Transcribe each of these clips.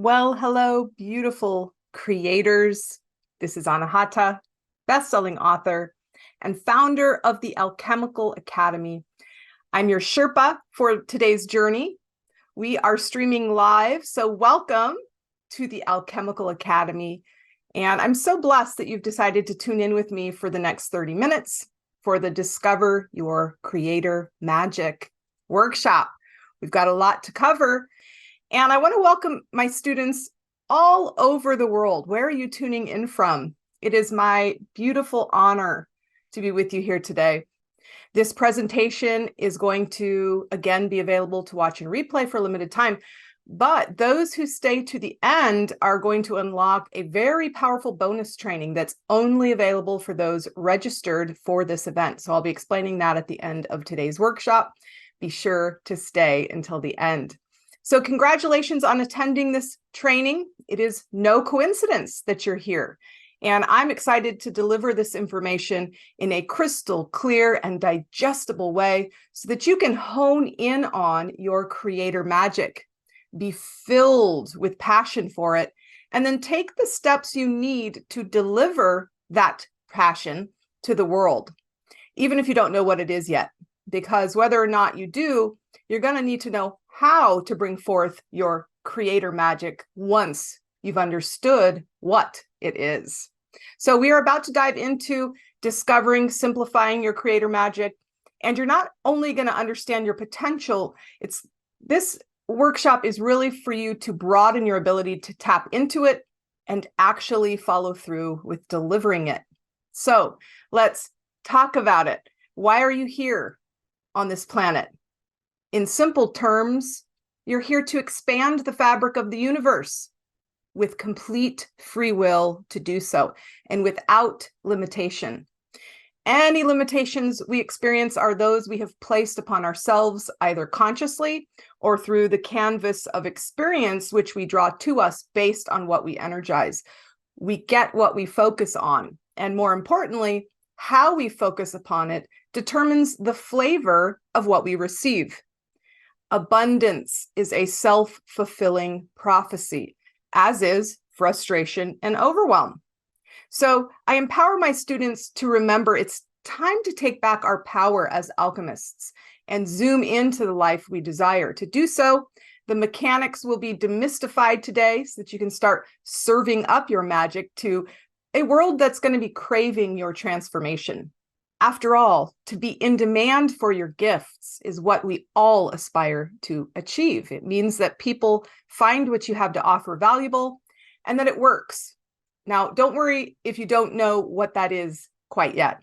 Well, hello, beautiful creators. This is Anahata, best-selling author and founder of the Alchemical Academy. I'm your Sherpa for today's journey. We are streaming live, so welcome to the Alchemical Academy. And I'm so blessed that you've decided to tune in with me for the next 30 minutes for the Discover Your Creator Magic workshop. We've got a lot to cover. And I want to welcome my students all over the world. Where are you tuning in from? It is my beautiful honor to be with you here today. This presentation is going to, again, be available to watch and replay for a limited time. But those who stay to the end are going to unlock a very powerful bonus training that's only available for those registered for this event. So I'll be explaining that at the end of today's workshop. Be sure to stay until the end. So congratulations on attending this training. It is no coincidence that you're here. And I'm excited to deliver this information in a crystal clear and digestible way so that you can hone in on your creator magic, be filled with passion for it, and then take the steps you need to deliver that passion to the world, even if you don't know what it is yet. Because whether or not you do, you're going to need to know how to bring forth your creator magic once you've understood what it is. So we are about to dive into discovering, simplifying your creator magic. And you're not only going to understand your potential, this workshop is really for you to broaden your ability to tap into it and actually follow through with delivering it. So let's talk about it. Why are you here on this planet? In simple terms, you're here to expand the fabric of the universe with complete free will to do so and without limitation. Any limitations we experience are those we have placed upon ourselves, either consciously or through the canvas of experience, which we draw to us based on what we energize. We get what we focus on, and more importantly, how we focus upon it determines the flavor of what we receive. Abundance is a self-fulfilling prophecy, as is frustration and overwhelm. So I empower my students to remember it's time to take back our power as alchemists and zoom into the life we desire. To do so, the mechanics will be demystified today so that you can start serving up your magic to a world that's going to be craving your transformation. After all, to be in demand for your gifts is what we all aspire to achieve. It means that people find what you have to offer valuable and that it works. Now, don't worry if you don't know what that is quite yet.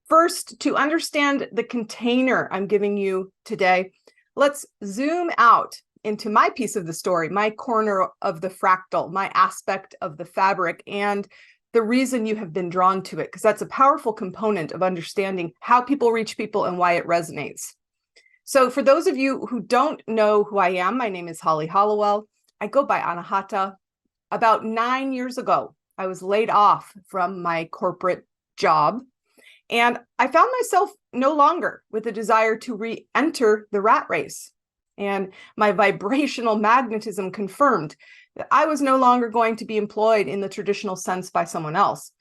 First, to understand the container I'm giving you today, let's zoom out into my piece of the story, my corner of the fractal, my aspect of the fabric, and the reason you have been drawn to it, because that's a powerful component of understanding how people reach people and why it resonates. So for those of you who don't know who I am, my name is Holly Hollowell. I go by Anahata. About 9 years ago, I was laid off from my corporate job, and I found myself no longer with a desire to re-enter the rat race. And my vibrational magnetism confirmed that I was no longer going to be employed in the traditional sense by someone else.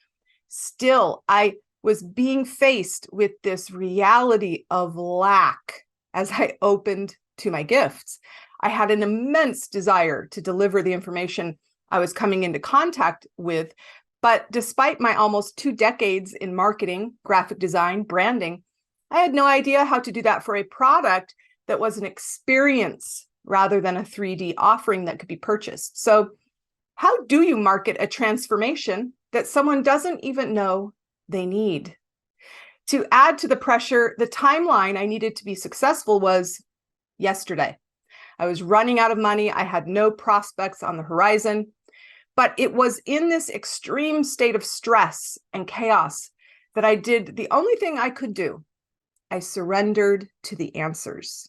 Still, I was being faced with this reality of lack as I opened to my gifts. I had an immense desire to deliver the information I was coming into contact with, but despite my almost 2 decades in marketing, graphic design, branding, I had no idea how to do that for a product that was an experience rather than a 3D offering that could be purchased. So how do you market a transformation that someone doesn't even know they need? To add to the pressure, the timeline I needed to be successful was yesterday. I was running out of money. I had no prospects on the horizon, but it was in this extreme state of stress and chaos that I did the only thing I could do. I surrendered to the answers.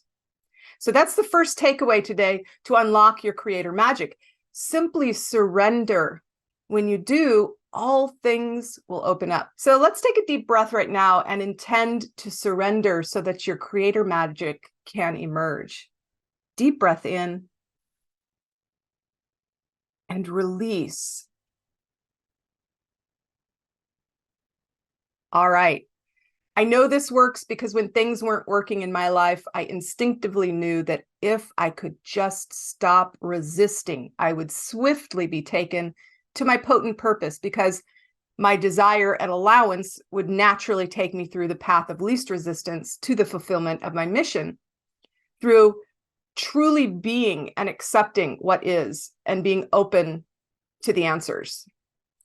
So that's the first takeaway today to unlock your creator magic. Simply surrender. When you do, all things will open up. So let's take a deep breath right now and intend to surrender so that your creator magic can emerge. Deep breath in and release. All right. I know this works because when things weren't working in my life, I instinctively knew that if I could just stop resisting, I would swiftly be taken to my potent purpose, because my desire and allowance would naturally take me through the path of least resistance to the fulfillment of my mission, through truly being and accepting what is and being open to the answers.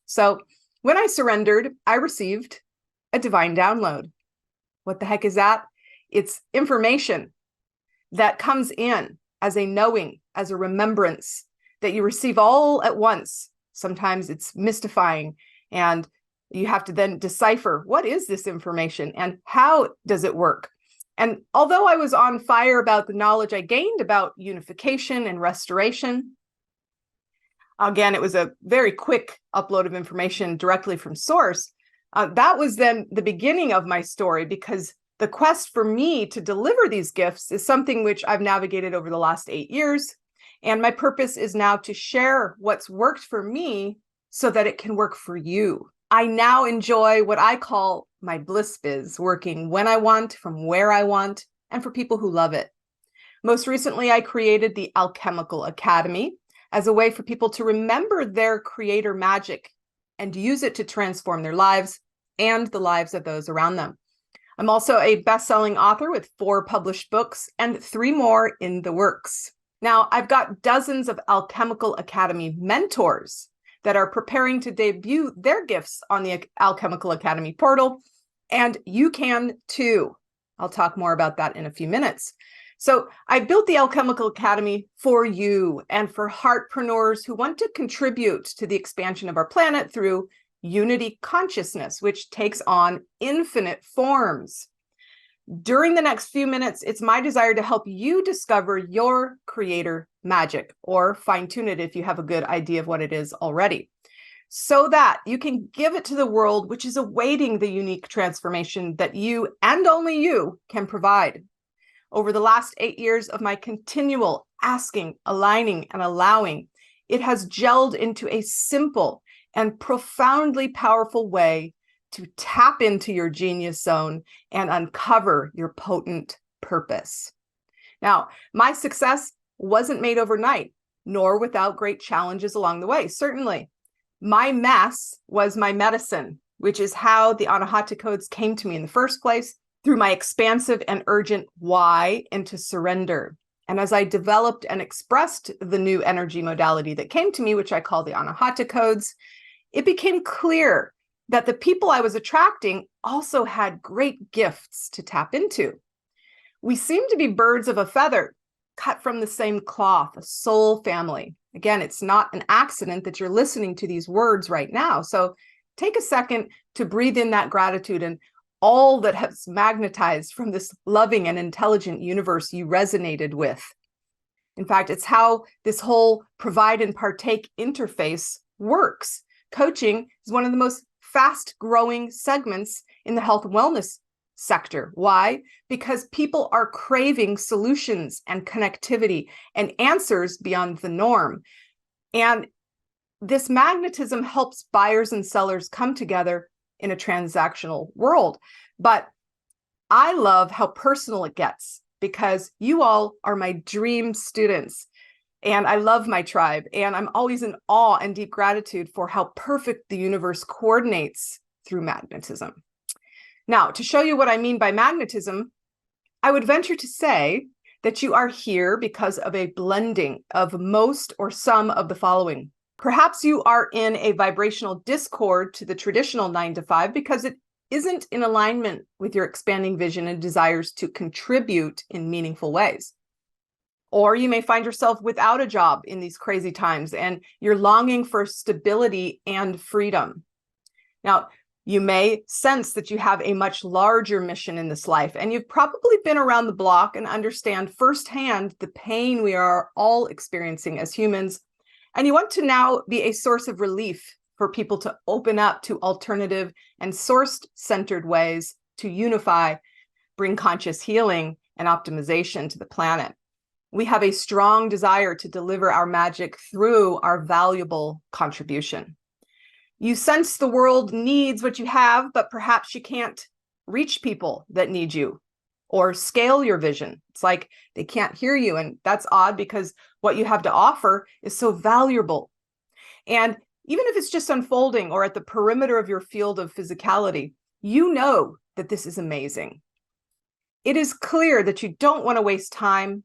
So when I surrendered, I received a divine download. What the heck is that? It's information that comes in as a knowing, as a remembrance that you receive all at once. Sometimes it's mystifying, and you have to then decipher, what is this information and how does it work? And although I was on fire about the knowledge I gained about unification and restoration, again, it was a very quick upload of information directly from source. That was then the beginning of my story, because the quest for me to deliver these gifts is something which I've navigated over the last 8 years. And my purpose is now to share what's worked for me so that it can work for you. I now enjoy what I call my bliss biz, working when I want, from where I want, and for people who love it. Most recently, I created the Alchemical Academy as a way for people to remember their creator magic and use it to transform their lives and the lives of those around them. I'm also a best-selling author with 4 published books and 3 more in the works. Now, I've got dozens of Alchemical Academy mentors that are preparing to debut their gifts on the Alchemical Academy portal, and you can too. I'll talk more about that in a few minutes. So I built the Alchemical Academy for you and for heartpreneurs who want to contribute to the expansion of our planet through unity consciousness, which takes on infinite forms. During the next few minutes, it's my desire to help you discover your creator magic, or fine-tune it if you have a good idea of what it is already, so that you can give it to the world, which is awaiting the unique transformation that you and only you can provide. Over the last 8 years of my continual asking, aligning, and allowing, it has gelled into a simple and profoundly powerful way to tap into your genius zone and uncover your potent purpose. Now, my success wasn't made overnight, nor without great challenges along the way. Certainly, my mess was my medicine, which is how the Anahata codes came to me in the first place, through my expansive and urgent why into surrender. And as I developed and expressed the new energy modality that came to me, which I call the Anahata codes, it became clear that the people I was attracting also had great gifts to tap into. We seem to be birds of a feather, cut from the same cloth, a soul family. Again, it's not an accident that you're listening to these words right now. So take a second to breathe in that gratitude and all that has magnetized from this loving and intelligent universe you resonated with. In fact, it's how this whole provide and partake interface works. Coaching is one of the most fast-growing segments in the health and wellness sector. Why? Because people are craving solutions and connectivity and answers beyond the norm. And this magnetism helps buyers and sellers come together in a transactional world. But I love how personal it gets, because you all are my dream students. And I love my tribe, and I'm always in awe and deep gratitude for how perfect the universe coordinates through magnetism. Now, to show you what I mean by magnetism, I would venture to say that you are here because of a blending of most or some of the following. Perhaps you are in a vibrational discord to the traditional 9 to 5 because it isn't in alignment with your expanding vision and desires to contribute in meaningful ways. Or you may find yourself without a job in these crazy times and you're longing for stability and freedom. Now, you may sense that you have a much larger mission in this life, and you've probably been around the block and understand firsthand the pain we are all experiencing as humans. And you want to now be a source of relief for people to open up to alternative and source-centered ways to unify, bring conscious healing and optimization to the planet. We have a strong desire to deliver our magic through our valuable contribution. You sense the world needs what you have, but perhaps you can't reach people that need you or scale your vision. It's like they can't hear you. And that's odd because what you have to offer is so valuable. And even if it's just unfolding or at the perimeter of your field of physicality, you know that this is amazing. It is clear that you don't want to waste time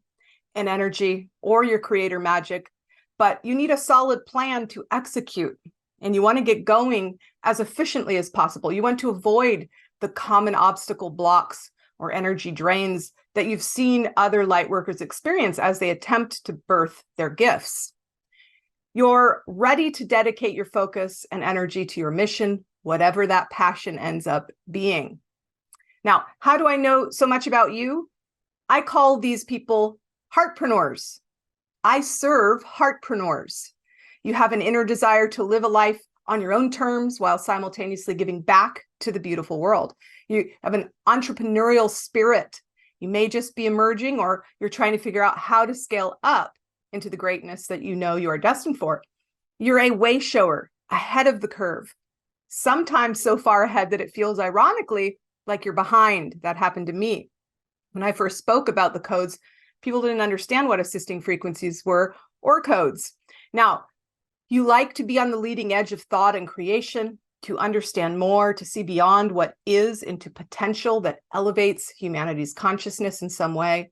and energy or your creator magic, but you need a solid plan to execute. And you want to get going as efficiently as possible. You want to avoid the common obstacle blocks or energy drains that you've seen other light workers experience as they attempt to birth their gifts. You're ready to dedicate your focus and energy to your mission, whatever that passion ends up being. Now, how do I know so much about you? I call these people heartpreneurs. I serve heartpreneurs. You have an inner desire to live a life on your own terms while simultaneously giving back to the beautiful world. You have an entrepreneurial spirit. You may just be emerging, or you're trying to figure out how to scale up into the greatness that you know you are destined for. You're a way shower, ahead of the curve, sometimes so far ahead that it feels ironically like you're behind. That happened to me. When I first spoke about the codes, people didn't understand what assisting frequencies were or codes. Now, you like to be on the leading edge of thought and creation, to understand more, to see beyond what is into potential that elevates humanity's consciousness in some way.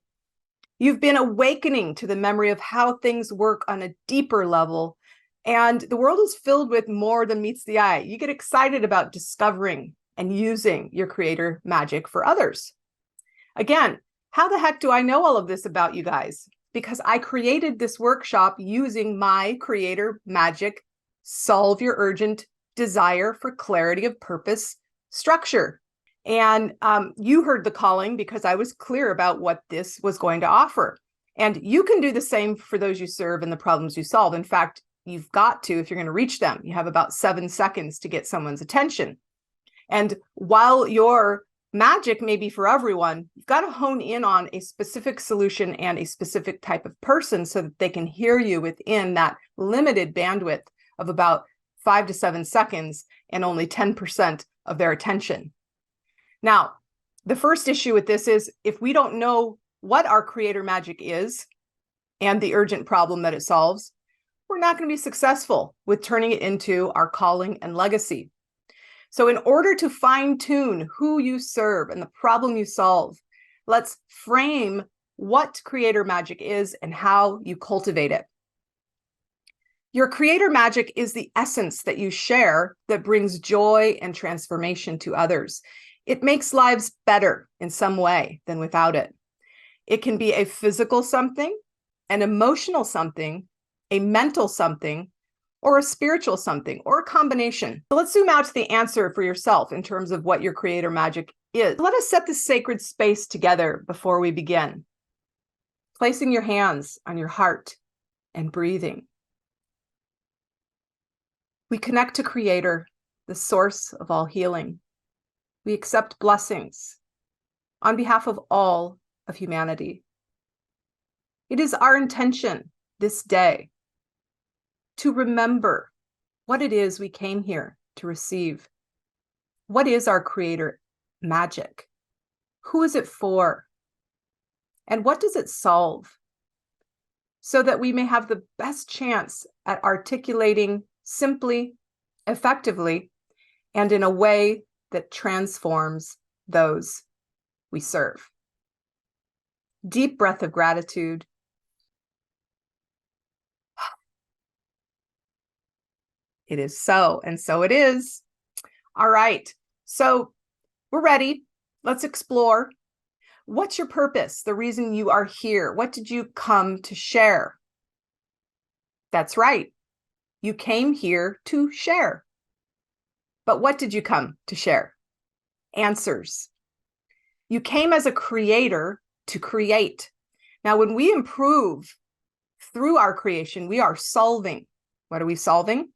You've been awakening to the memory of how things work on a deeper level, and the world is filled with more than meets the eye. You get excited about discovering and using your creator magic for others. Again, how the heck do I know all of this about you guys? Because I created this workshop using my creator magic, solve your urgent desire for clarity of purpose structure. And you heard the calling because I was clear about what this was going to offer. And you can do the same for those you serve and the problems you solve. In fact, you've got to, if you're going to reach them, you have about 7 seconds to get someone's attention. And while your magic may be for everyone, you've got to hone in on a specific solution and a specific type of person so that they can hear you within that limited bandwidth of about 5 to 7 seconds and only 10% of their attention. Now, the first issue with this is if we don't know what our creator magic is and the urgent problem that it solves, we're not going to be successful with turning it into our calling and legacy. So in order to fine-tune who you serve and the problem you solve, let's frame what creator magic is and how you cultivate it. Your creator magic is the essence that you share that brings joy and transformation to others. It makes lives better in some way than without it. It can be a physical something, an emotional something, a mental something, or a spiritual something, or a combination. So let's zoom out to the answer for yourself in terms of what your creator magic is. Let us set this sacred space together before we begin. Placing your hands on your heart and breathing. We connect to Creator, the source of all healing. We accept blessings on behalf of all of humanity. It is our intention this day to remember what it is we came here to receive. What is our creator magic? Who is it for? And what does it solve? So that we may have the best chance at articulating simply, effectively, and in a way that transforms those we serve. Deep breath of gratitude. It is so, and so it is. All right, so we're ready. Let's explore. What's your purpose? The reason you are here? What did you come to share? That's right. You came here to share. But what did you come to share? Answers. You came as a creator to create. Now, when we improve through our creation, we are solving. What are we solving?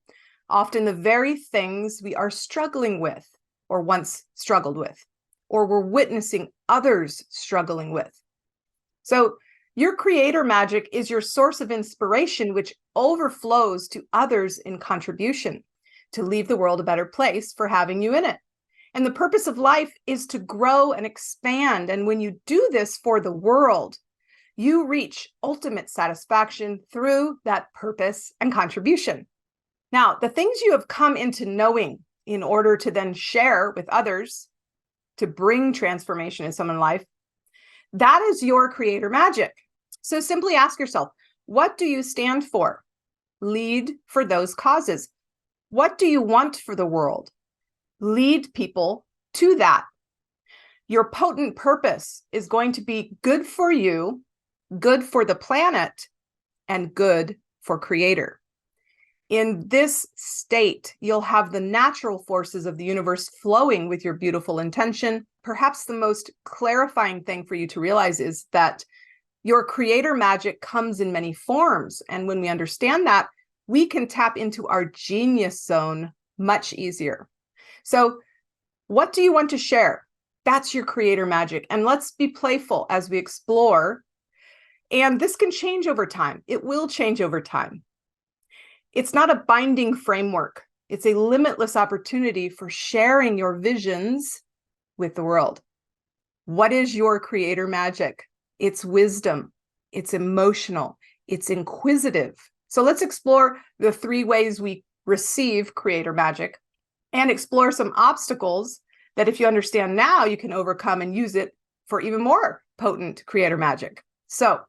Often the very things we are struggling with or once struggled with, or we're witnessing others struggling with. So Your creator magic is your source of inspiration, which overflows to others in contribution to leave the world a better place for having you in it. And the purpose of life is to grow and expand. And when you do this for the world, you reach ultimate satisfaction through that purpose and contribution. Now, the things you have come into knowing in order to then share with others to bring transformation in someone's life, that is your creator magic. So simply ask yourself, what do you stand for? Lead for those causes. What do you want for the world? Lead people to that. Your potent purpose is going to be good for you, good for the planet, and good for creator. In this state, you'll have the natural forces of the universe flowing with your beautiful intention. Perhaps the most clarifying thing for you to realize is that your creator magic comes in many forms. And when we understand that, we can tap into our genius zone much easier. So what do you want to share? That's your creator magic. And let's be playful as we explore. And this can change over time. It will change over time. It's not a binding framework. It's a limitless opportunity for sharing your visions with the world. What is your creator magic? It's wisdom. It's emotional. It's inquisitive. So let's explore the 3 ways we receive creator magic and explore some obstacles that if you understand now, you can overcome and use it for even more potent creator magic. So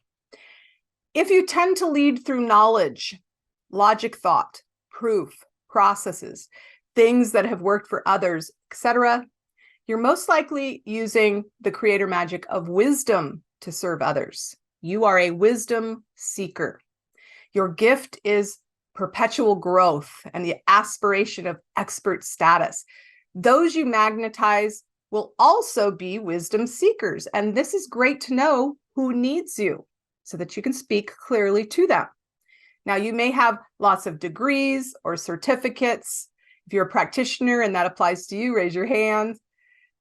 if you tend to lead through knowledge, logic thought, proof, processes, things that have worked for others, etc., you're most likely using the creator magic of wisdom to serve others. You are a wisdom seeker. Your gift is perpetual growth and the aspiration of expert status. Those you magnetize will also be wisdom seekers. And this is great to know who needs you so that you can speak clearly to them. Now, you may have lots of degrees or certificates. If you're a practitioner and that applies to you, raise your hand.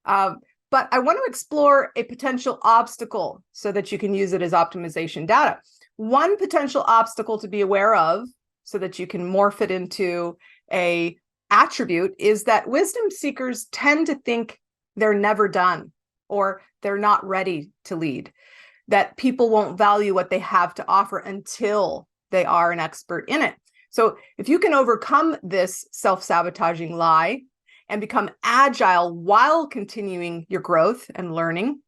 But I want to explore a potential obstacle so that you can use it as optimization data. One potential obstacle to be aware of so that you can morph it into an attribute is that wisdom seekers tend to think they're never done or they're not ready to lead, that people won't value what they have to offer until they are an expert in it. So if you can overcome this self-sabotaging lie and become agile while continuing your growth and learning,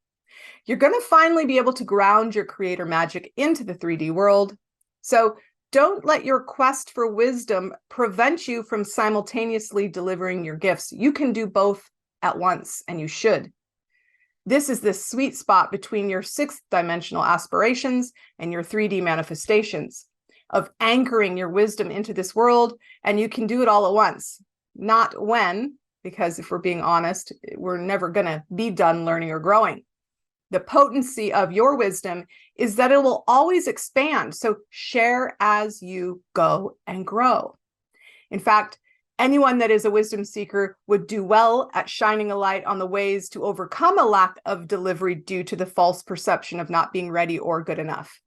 you're going to finally be able to ground your creator magic into the 3D world. So don't let your quest for wisdom prevent you from simultaneously delivering your gifts. You can do both at once, and you should. This is the sweet spot between your 6th dimensional aspirations and your 3D manifestations of anchoring your wisdom into this world, and you can do it all at once. Not when, because if we're being honest, we're never going to be done learning or growing. The potency of your wisdom is that it will always expand. So share as you go and grow. In fact, anyone that is a wisdom seeker would do well at shining a light on the ways to overcome a lack of delivery due to the false perception of not being ready or good enough.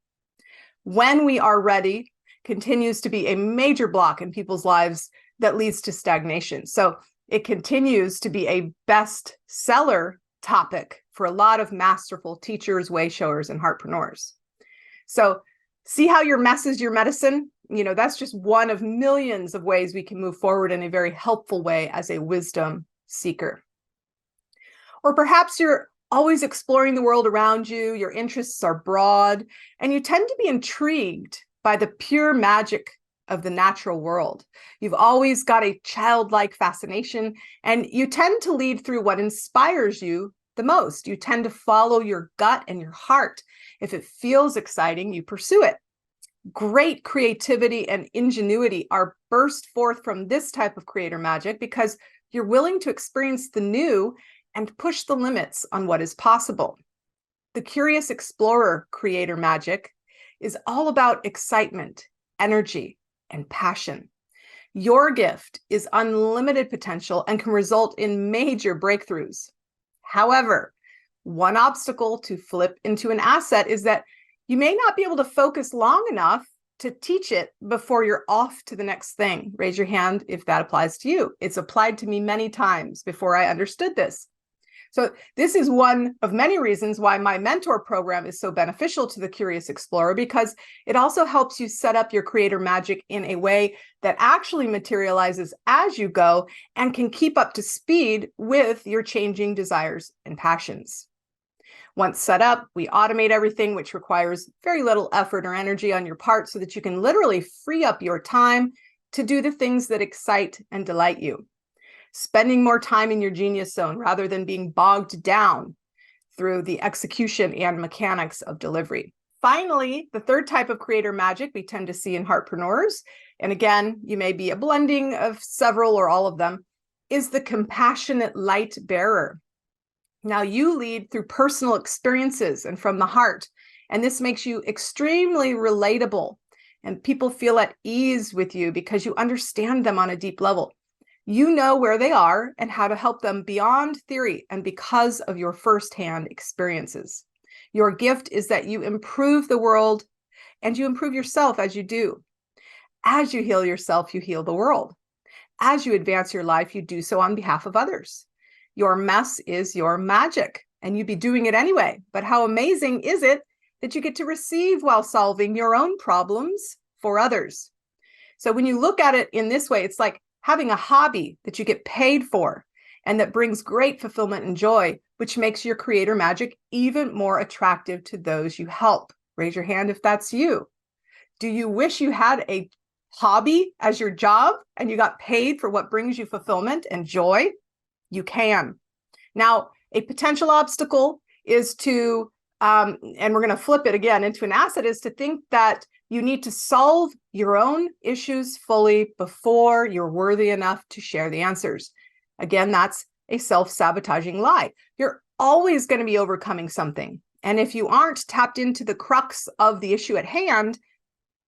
When we are ready continues to be a major block in people's lives that leads to stagnation. So it continues to be a bestseller topic for a lot of masterful teachers, way showers, and heartpreneurs. So see how your mess is your medicine? You know, that's just one of millions of ways we can move forward in a very helpful way as a wisdom seeker. Or perhaps you're always exploring the world around you, your interests are broad, and you tend to be intrigued by the pure magic of the natural world. You've always got a childlike fascination, and you tend to lead through what inspires you the most. You tend to follow your gut and your heart. If it feels exciting, you pursue it. Great creativity and ingenuity are burst forth from this type of creator magic because you're willing to experience the new and push the limits on what is possible. The curious explorer creator magic is all about excitement, energy, and passion. Your gift is unlimited potential and can result in major breakthroughs. However, one obstacle to flip into an asset is that You may not be able to focus long enough to teach it before you're off to the next thing. Raise your hand if that applies to you. It's applied to me many times before I understood this. So this is one of many reasons why my mentor program is so beneficial to the Curious Explorer, because it also helps you set up your creator magic in a way that actually materializes as you go and can keep up to speed with your changing desires and passions. Once set up, we automate everything, which requires very little effort or energy on your part so that you can literally free up your time to do the things that excite and delight you. Spending more time in your genius zone rather than being bogged down through the execution and mechanics of delivery. Finally, the third type of creator magic we tend to see in heartpreneurs, and again, you may be a blending of several or all of them, is the compassionate light bearer. Now, you lead through personal experiences and from the heart, and this makes you extremely relatable, and people feel at ease with you because you understand them on a deep level. You know where they are and how to help them beyond theory and because of your firsthand experiences. Your gift is that you improve the world and you improve yourself as you do. As you heal yourself, you heal the world. As you advance your life, you do so on behalf of others. Your mess is your magic, and you'd be doing it anyway. But how amazing is it that you get to receive while solving your own problems for others? So when you look at it in this way, it's like having a hobby that you get paid for and that brings great fulfillment and joy, which makes your creator magic even more attractive to those you help. Raise your hand if that's you. Do you wish you had a hobby as your job and you got paid for what brings you fulfillment and joy? You can. Now, a potential obstacle is to, and we're going to flip it again into an asset, is to think that you need to solve your own issues fully before you're worthy enough to share the answers. Again, that's a self-sabotaging lie. You're always going to be overcoming something. And if you aren't tapped into the crux of the issue at hand,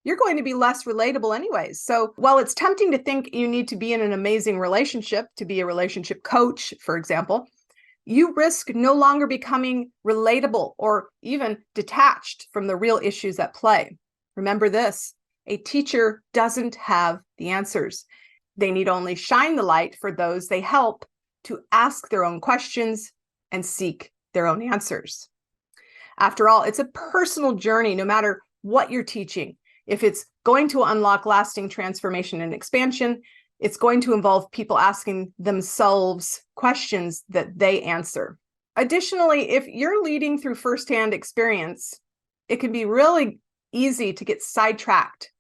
you're going to be less relatable anyways. So while it's tempting to think you need to be in an amazing relationship to be a relationship coach, for example, you risk no longer becoming relatable or even detached from the real issues at play. Remember this, a teacher doesn't have the answers. They need only shine the light for those they help to ask their own questions and seek their own answers. After all, it's a personal journey, no matter what you're teaching. If it's going to unlock lasting transformation and expansion, it's going to involve people asking themselves questions that they answer. Additionally, if you're leading through firsthand experience, it can be really easy to get sidetracked.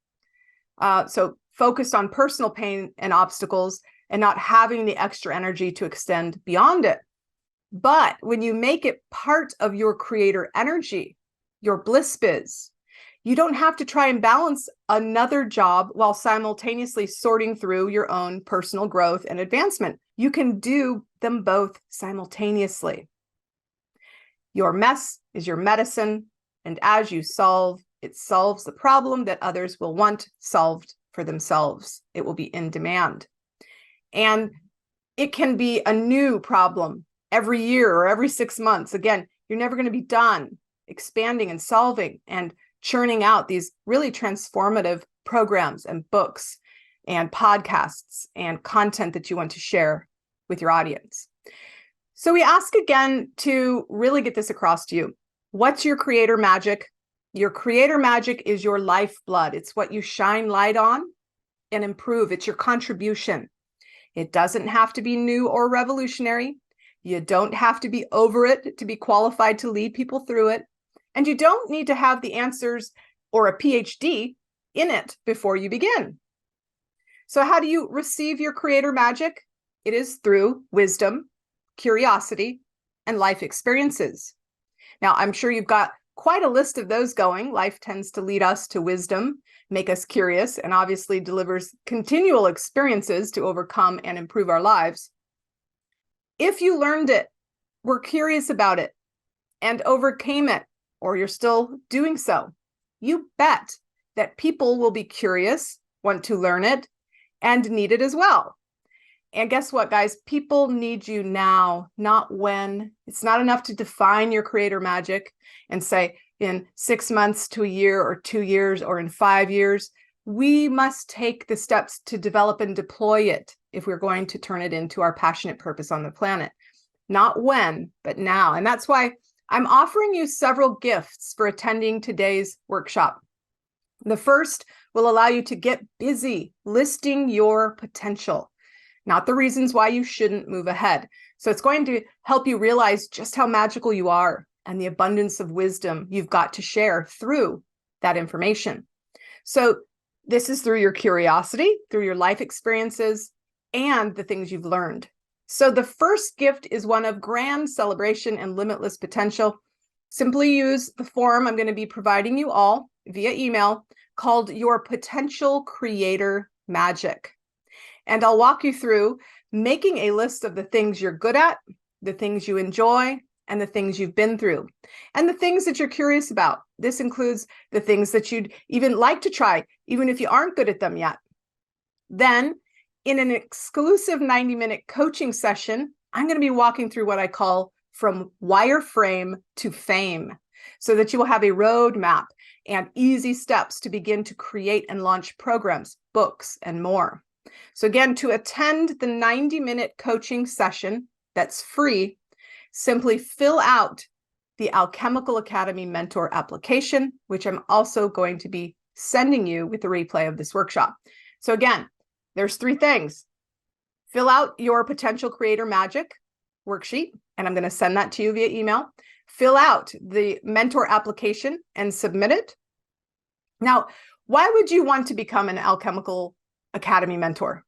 So focused on personal pain and obstacles and not having the extra energy to extend beyond it. But when you make it part of your creator energy, your bliss biz, you don't have to try and balance another job while simultaneously sorting through your own personal growth and advancement. You can do them both simultaneously. Your mess is your medicine, and as you solve, it solves the problem that others will want solved for themselves. It will be in demand. And it can be a new problem every year or every 6 months. Again, you're never going to be done expanding and solving and churning out these really transformative programs and books and podcasts and content that you want to share with your audience. So we ask again to really get this across to you. What's your creator magic? Your creator magic is your lifeblood. It's what you shine light on and improve. It's your contribution. It doesn't have to be new or revolutionary. You don't have to be over it to be qualified to lead people through it. And you don't need to have the answers or a PhD in it before you begin. So how do you receive your creator magic? It is through wisdom, curiosity, and life experiences. Now, I'm sure you've got quite a list of those going. Life tends to lead us to wisdom, make us curious, and obviously delivers continual experiences to overcome and improve our lives. If you learned it, were curious about it, and overcame it, or you're still doing so, you bet that people will be curious, want to learn it, and need it as well. And guess what, guys? People need you now, not when. It's not enough to define your creator magic and say, in 6 months to a year or 2 years or in 5 years. We must take the steps to develop and deploy it if we're going to turn it into our passionate purpose on the planet. Not when, but now. And that's why I'm offering you several gifts for attending today's workshop. The first will allow you to get busy listing your potential, not the reasons why you shouldn't move ahead. So it's going to help you realize just how magical you are and the abundance of wisdom you've got to share through that information. So this is through your curiosity, through your life experiences, and the things you've learned. So the first gift is one of grand celebration and limitless potential. Simply use the form I'm going to be providing you all via email called Your Potential Creator Magic. And I'll walk you through making a list of the things you're good at, the things you enjoy, and the things you've been through, and the things that you're curious about. This includes the things that you'd even like to try, even if you aren't good at them yet. Then, in an exclusive 90-minute coaching session, I'm going to be walking through what I call from wireframe to fame, so that you will have a roadmap and easy steps to begin to create and launch programs, books, and more. So again, to attend the 90-minute coaching session that's free, simply fill out the Alchemical Academy Mentor application, which I'm also going to be sending you with the replay of this workshop. So again, there's 3 things. Fill out your Potential Creator Magic worksheet, and I'm going to send that to you via email. Fill out the mentor application and submit it. Now, why would you want to become an Alchemical Academy mentor?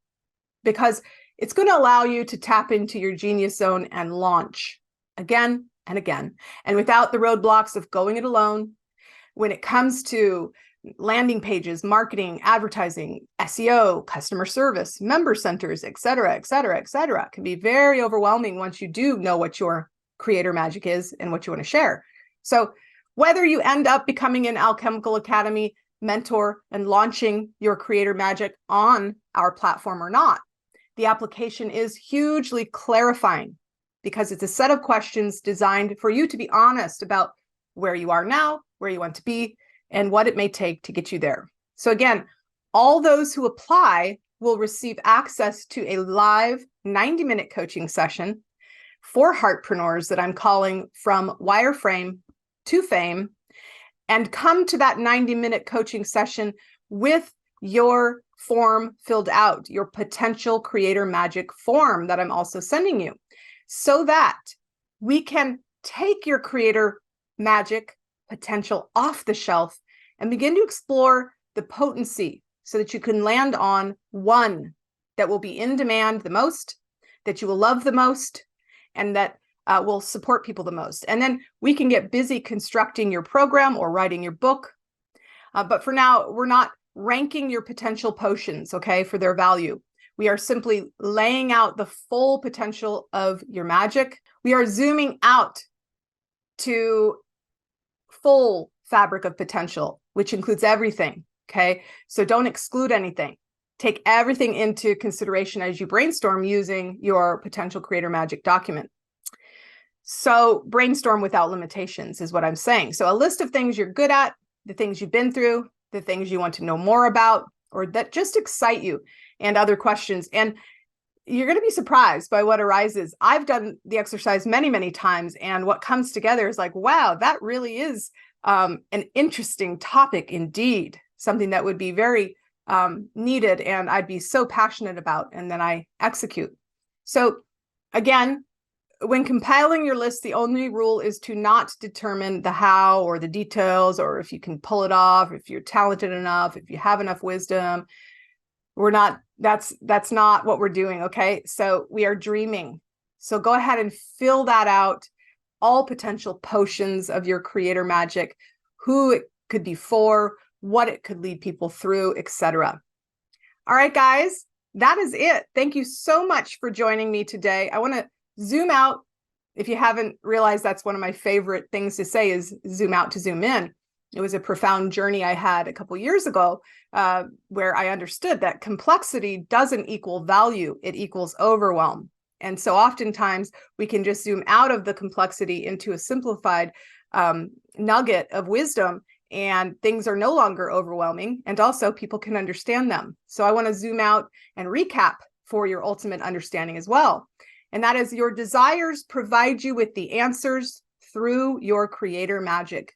Because it's going to allow you to tap into your genius zone and launch again and again, and without the roadblocks of going it alone. When it comes to landing pages, marketing, advertising, SEO, customer service, member centers, et cetera, et cetera, et cetera, it can be very overwhelming once you do know what your creator magic is and what you want to share. So whether you end up becoming an Alchemical Academy mentor and launching your creator magic on our platform or not, the application is hugely clarifying, because it's a set of questions designed for you to be honest about where you are now, where you want to be, and what it may take to get you there. So again, all those who apply will receive access to a live 90-minute coaching session for heartpreneurs that I'm calling From Wireframe to Fame, and come to that 90-minute coaching session with your form filled out, your Potential Creator Magic form that I'm also sending you, so that we can take your creator magic potential off the shelf and begin to explore the potency, so that you can land on one that will be in demand the most, that you will love the most, and that will support people the most. And then we can get busy constructing your program or writing your book. But for now, we're not ranking your potential potions, okay, for their value. We are simply laying out the full potential of your magic. We are zooming out to full fabric of potential, which includes everything, okay? So don't exclude anything. Take everything into consideration as you brainstorm using your Potential Creator Magic document. So brainstorm without limitations is what I'm saying. So a list of things you're good at, the things you've been through, the things you want to know more about, or that just excite you, and other questions. And you're going to be surprised by what arises. I've done the exercise many, many times, and what comes together is like, wow, that really is an interesting topic indeed, something that would be very needed, and I'd be so passionate about, and then I execute. So again, when compiling your list, the only rule is to not determine the how or the details, or if you can pull it off, if you're talented enough, if you have enough wisdom. That's not what we're doing, okay? So we are dreaming. So go ahead and fill that out, all potential potions of your creator magic, who it could be for, what it could lead people through, etc. All right, guys, that is it. Thank you so much for joining me today. I want to zoom out. If you haven't realized, that's one of my favorite things to say, is zoom out to zoom in. It was a profound journey I had a couple years ago, where I understood that complexity doesn't equal value, it equals overwhelm. And so oftentimes we can just zoom out of the complexity into a simplified nugget of wisdom, and things are no longer overwhelming, and also people can understand them. So I want to zoom out and recap for your ultimate understanding as well. And that is, your desires provide you with the answers through your creator magic.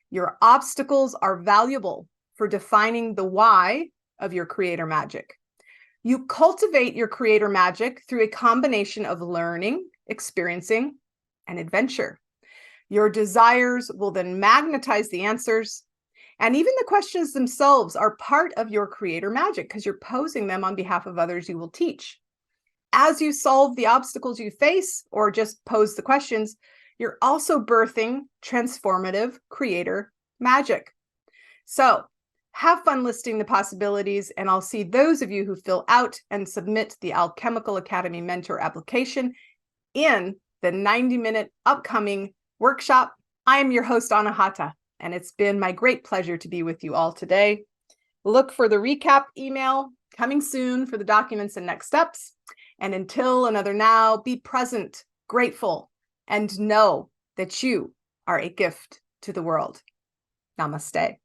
Your obstacles are valuable for defining the why of your creator magic. You cultivate your creator magic through a combination of learning, experiencing, and adventure. Your desires will then magnetize the answers, and even the questions themselves are part of your creator magic because you're posing them on behalf of others you will teach. As you solve the obstacles you face or just pose the questions, you're also birthing transformative creator magic. So have fun listing the possibilities, and I'll see those of you who fill out and submit the Alchemical Academy Mentor application in the 90-minute upcoming workshop. I am your host, Anahata, and it's been my great pleasure to be with you all today. Look for the recap email coming soon for the documents and next steps. And until another now, be present, grateful, and know that you are a gift to the world. Namaste.